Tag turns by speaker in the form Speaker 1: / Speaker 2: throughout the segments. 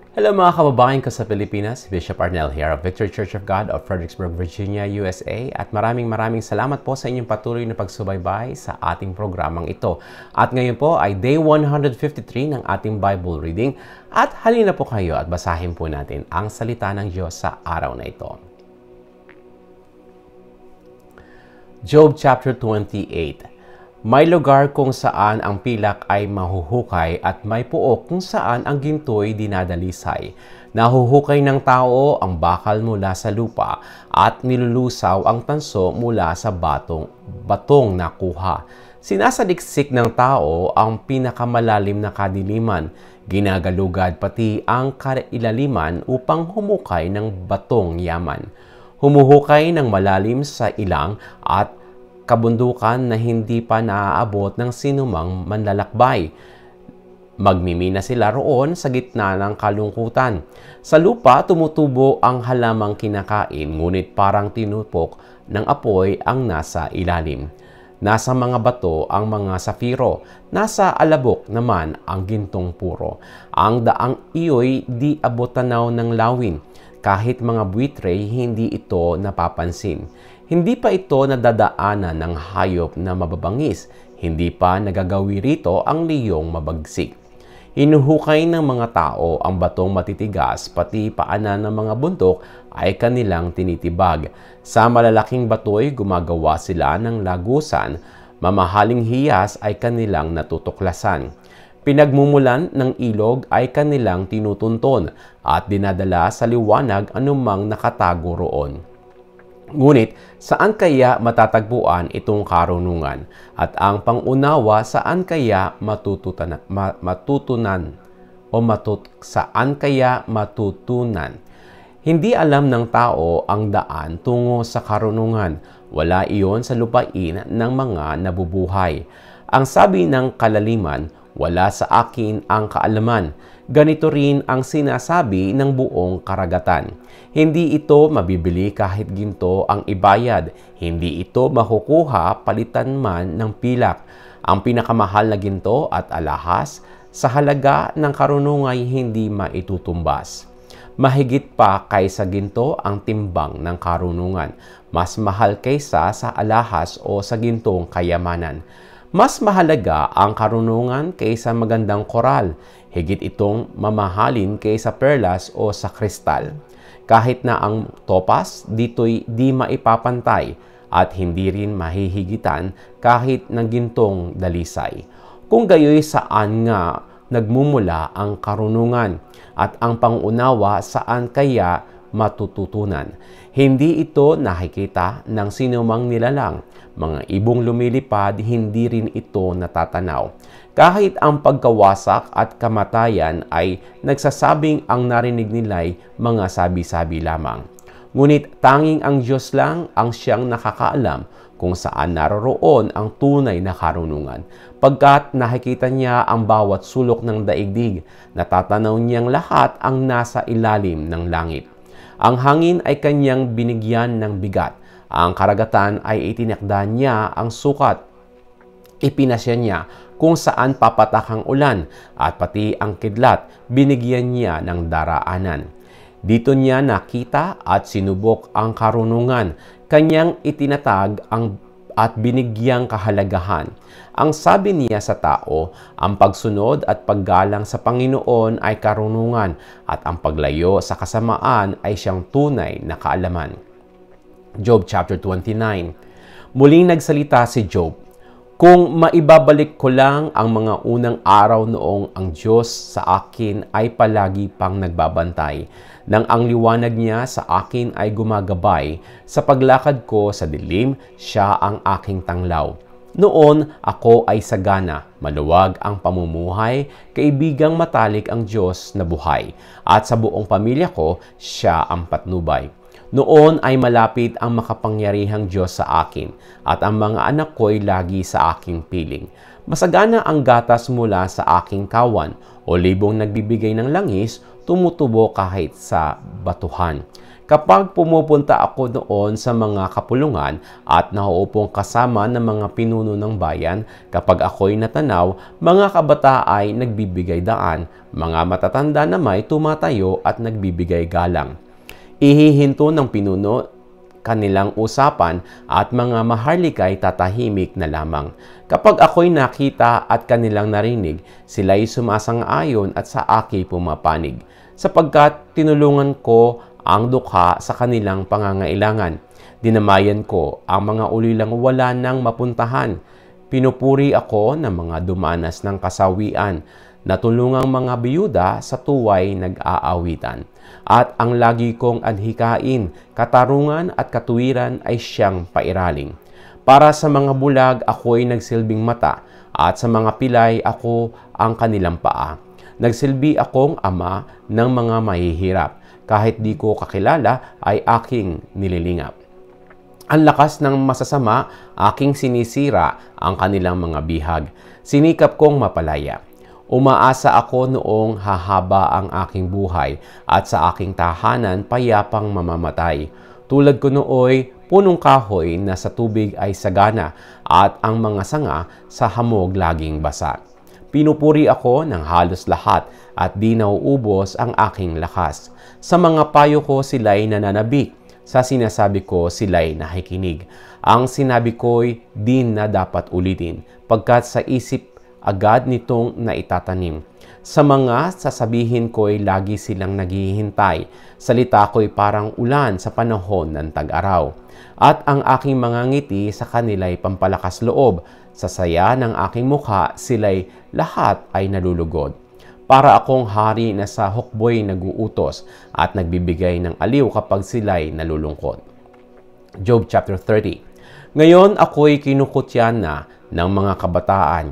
Speaker 1: Hello mga kababayan ko sa Pilipinas, Bishop Arnel here of Victory Church of God of Fredericksburg, Virginia, USA at maraming salamat po sa inyong patuloy na pagsubaybay sa ating programang ito. At ngayon po ay day 153 ng ating Bible reading at halina po kayo at basahin po natin ang salita ng Diyos sa araw na ito. Job chapter 28. May lugar kung saan ang pilak ay mahuhukay at may puok kung saan ang ginto'y dinadalisay. Nahuhukay ng tao ang bakal mula sa lupa at nilulusaw ang tanso mula sa batong nakuha. Sinasaliksik ng tao ang pinakamalalim na kadiliman. Ginagalugad pati ang kailaliman upang humukay ng batong yaman. Humuhukay ng malalim sa ilang at kabundukan na hindi pa naaabot ng sinumang manlalakbay. Magmimina sila roon sa gitna ng kalungkutan. Sa lupa tumutubo ang halamang kinakain, ngunit parang tinupok ng apoy ang nasa ilalim. Nasa mga bato ang mga safiro, nasa alabok naman ang gintong puro. Ang daang iyo'y di abot tanaw ng lawin, kahit mga buitre hindi ito napapansin. Hindi pa ito nadadaanan ng hayop na mababangis. Hindi pa nagagawi rito ang liyong mabagsik. Hinuhukay ng mga tao ang batong matitigas, pati paanan ng mga bundok ay kanilang tinitibag. Sa malalaking bato'y gumagawa sila ng lagusan. Mamahaling hiyas ay kanilang natutuklasan. Pinagmumulan ng ilog ay kanilang tinutunton at dinadala sa liwanag anumang nakatago roon. Ngunit, saan kaya matatagpuan itong karunungan? At ang pangunawa saan kaya matutunan? Hindi alam ng tao ang daan tungo sa karunungan. Wala iyon sa lupain ng mga nabubuhay. Ang sabi ng kalaliman, wala sa akin ang kaalaman. Ganito rin ang sinasabi ng buong karagatan. Hindi ito mabibili kahit ginto ang ibayad. Hindi ito makukuha palitan man ng pilak. Ang pinakamahal na ginto at alahas sa halaga ng karunungay hindi maitutumbas. Mahigit pa kaysa ginto ang timbang ng karunungan. Mas mahal kaysa sa alahas o sa gintong kayamanan. Mas mahalaga ang karunungan kaysa magandang koral. Higit itong mamahalin kaysa perlas o sa kristal. Kahit na ang topas dito'y di maipapantay at hindi rin mahihigitan kahit ng gintong dalisay. Kung gayoy saan nga nagmumula ang karunungan at ang pangunawa saan kaya matututunan. Hindi ito nakikita ng sinumang nilalang. Mga ibong lumilipad, hindi rin ito natatanaw. Kahit ang pagkawasak at kamatayan ay nagsasabing ang narinig nila'y mga sabi-sabi lamang. Ngunit tanging ang Diyos lang ang siyang nakakaalam kung saan naroroon ang tunay na karunungan. Pagkat nakikita niya ang bawat sulok ng daigdig, natatanaw niyang lahat ang nasa ilalim ng langit. Ang hangin ay kanyang binigyan ng bigat. Ang karagatan ay itinakda niya ang sukat. Ipinasya niya kung saan papatak ang ulan at pati ang kidlat binigyan niya ng daraanan. Dito niya nakita at sinubok ang karunungan. Kanyang itinatag at binigyang kahalagahan. Ang sabi niya sa tao, ang pagsunod at paggalang sa Panginoon ay karunungan at ang paglayo sa kasamaan ay siyang tunay na kaalaman. Job chapter 29. Muling nagsalita si Job, kung maibabalik ko lang ang mga unang araw noong ang Diyos sa akin ay palagi pang nagbabantay, nang ang liwanag niya sa akin ay gumagabay, sa paglakad ko sa dilim, siya ang aking tanglaw. Noon ako ay sagana, maluwag ang pamumuhay, kaibigang matalik ang Diyos na buhay, at sa buong pamilya ko, siya ang patnubay. Noon ay malapit ang makapangyarihang Diyos sa akin at ang mga anak ko'y lagi sa aking piling. Masagana ang gatas mula sa aking kawan o libong nagbibigay ng langis, tumutubo kahit sa batuhan. Kapag pumupunta ako noon sa mga kapulungan at nauupong kasama ng mga pinuno ng bayan, kapag ako'y natanaw, mga kabata ay nagbibigay daan, mga matatanda na may tumatayo at nagbibigay galang. Ihihinto ng pinuno kanilang usapan at mga maharlikay tatahimik na lamang. Kapag ako'y nakita at kanilang narinig, sila'y sumasang-ayon at sa aki pumapanig, sapagkat tinulungan ko ang dukha sa kanilang pangangailangan. Dinamayan ko ang mga ulilang wala nang mapuntahan. Pinupuri ako ng mga dumanas ng kasawian, natulungang mga biyuda sa tuway nag-aawitan. At ang lagi kong adhikain, katarungan at katuwiran ay siyang pairaling. Para sa mga bulag ako'y nagsilbing mata, at sa mga pilay ako ang kanilang paa. Nagsilbi akong ama ng mga mahihirap, kahit di ko kakilala ay aking nililingap. Ang lakas ng masasama, aking sinisira ang kanilang mga bihag. Sinikap kong mapalaya. Umaasa ako noong hahaba ang aking buhay at sa aking tahanan payapang mamamatay. Tulad ko nooy punong kahoy na sa tubig ay sagana at ang mga sanga sa hamog laging basa. Pinupuri ako ng halos lahat at di nauubos ang aking lakas. Sa mga payo ko sila'y nananabik, sa sinasabi ko sila'y nakikinig. Ang sinabi ko'y di na dapat ulitin, pagkat sa isip agad nitong naitatanim. Sa mga sasabihin ko'y lagi silang naghihintay. Salita ko'y parang ulan sa panahon ng tag-araw. At ang aking mga ngiti sa kanila'y pampalakas loob. Sa saya ng aking mukha, sila'y lahat ay nalulugod. Para akong hari na sa hukboy naguutos at nagbibigay ng aliw kapag sila'y nalulungkot. Job chapter 30. Ngayon ako'y kinukutyan na ng mga kabataan,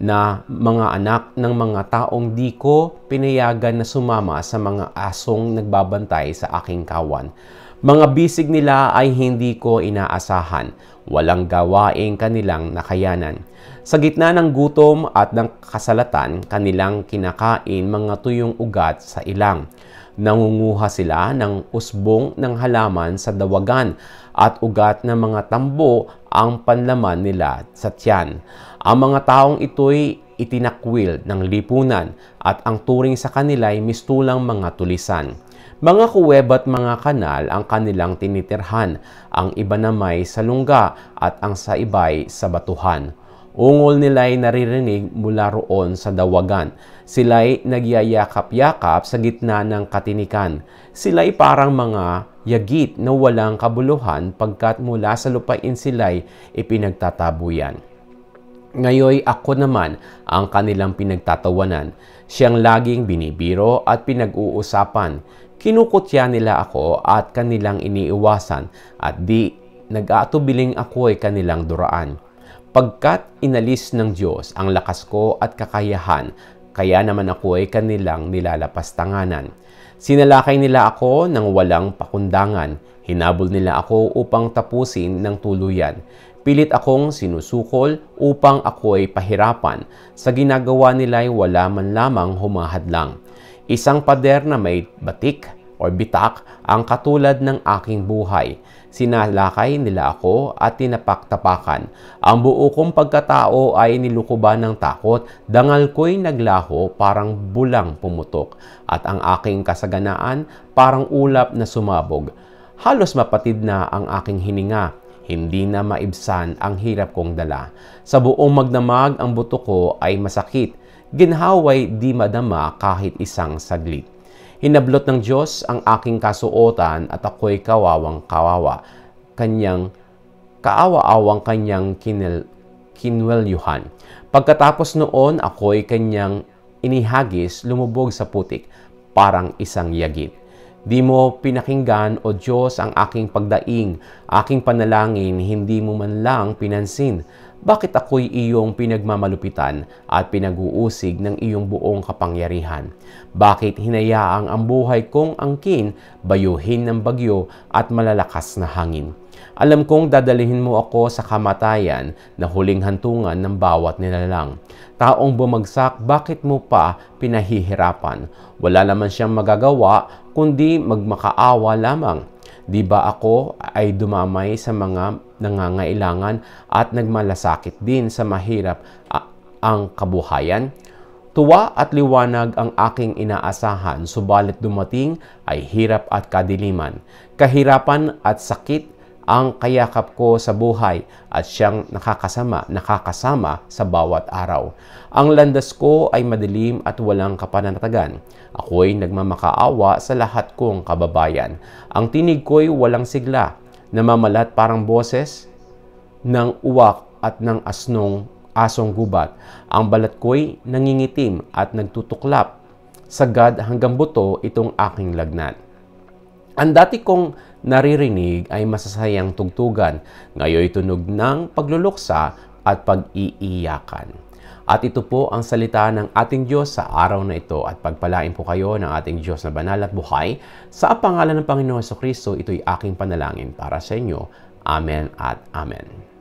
Speaker 1: na mga anak ng mga taong di ko pinayagan na sumama sa mga asong nagbabantay sa aking kawan. Mga bisig nila ay hindi ko inaasahan, walang gawaing kanilang nakayanan. Sa gitna ng gutom at ng kasalatan, kanilang kinakain mga tuyong ugat sa ilang. Nangunguha sila ng usbong ng halaman sa dawagan at ugat ng mga tambo ang panlaman nila sa tiyan. Ang mga taong ito'y itinakwil ng lipunan at ang turing sa kanila ay mistulang mga tulisan. Mga kuweba at mga kanal ang kanilang tinitirhan, ang iba na may salungga at ang sa iba'y sa batuhan. Ungol nila'y naririnig mula roon sa dawagan. Sila'y nagyayakap-yakap sa gitna ng katinikan. Sila'y parang mga yagit na walang kabuluhan pagkat mula sa lupain sila'y ipinagtatabuyan. Ngayoy ako naman ang kanilang pinagtatawanan. Siyang laging binibiro at pinag-uusapan. Kinukutya nila ako at kanilang iniiwasan at di nag-aatubiling ako'y kanilang duraan. Pagkat inalis ng Diyos ang lakas ko at kakayahan, kaya naman ako'y kanilang nilalapastanganan. Sinalakay nila ako ng walang pakundangan. Hinabol nila ako upang tapusin ng tuluyan. Pilit akong sinusukol upang ako'y pahirapan. Sa ginagawa nila'y wala man lamang humahadlang. Isang pader na may batik o bitak ang katulad ng aking buhay. Sinalakay nila ako at tinapaktapakan. Ang buo kong pagkatao ay nilukuban ng takot. Dangal ko'y naglaho parang bulang pumutok. At ang aking kasaganaan parang ulap na sumabog. Halos mapatid na ang aking hininga. Hindi na maibsan ang hirap kong dala. Sa buong magdamag ang buto ko ay masakit. Ginhaway di madama kahit isang saglit. Hinablot ng Diyos ang aking kasuotan at ako'y kawawang-kawawa. Kaawa-awang kanyang kinwelyuhan. Pagkatapos noon, ako'y kanyang inihagis, lumubog sa putik, parang isang yagit. Di mo pinakinggan, O Diyos, ang aking pagdaing, aking panalangin, hindi mo man lang pinansin. Bakit ako'y iyong pinagmamalupitan at pinag-uusig ng iyong buong kapangyarihan? Bakit hinayaang ang buhay kong angkin, bayuhin ng bagyo at malalakas na hangin? Alam kong dadalhin mo ako sa kamatayan na huling hantungan ng bawat nilalang. Taong bumagsak, bakit mo pa pinahihirapan? Wala naman siyang magagawa kundi magmakaawa lamang. Di ba ako ay dumamay sa mga nangangailangan at nagmalasakit din sa mahirap ang kabuhayan? Tuwa at liwanag ang aking inaasahan, subalit dumating ay hirap at kadiliman. Kahirapan at sakit ang kayakap ko sa buhay at siyang nakakasama sa bawat araw. Ang landas ko ay madilim at walang kapanatagan. Ako'y nagmamakaawa sa lahat kong kababayan. Ang tinig ko'y walang sigla, namamalat parang boses ng uwak at ng asong gubat. Ang balat ko'y nangingitim at nagtutuklap. Sagad hanggang buto itong aking lagnat. Ang dati kong naririnig ay masasayang tugtugan, ngayon tunog ng pagluluksa at pag-iiyakan. At ito po ang salita ng ating Diyos sa araw na ito at pagpalain po kayo ng ating Diyos na banal at buhay. Sa pangalan ng Panginoon Jesucristo, ito'y aking panalangin para sa inyo. Amen at Amen.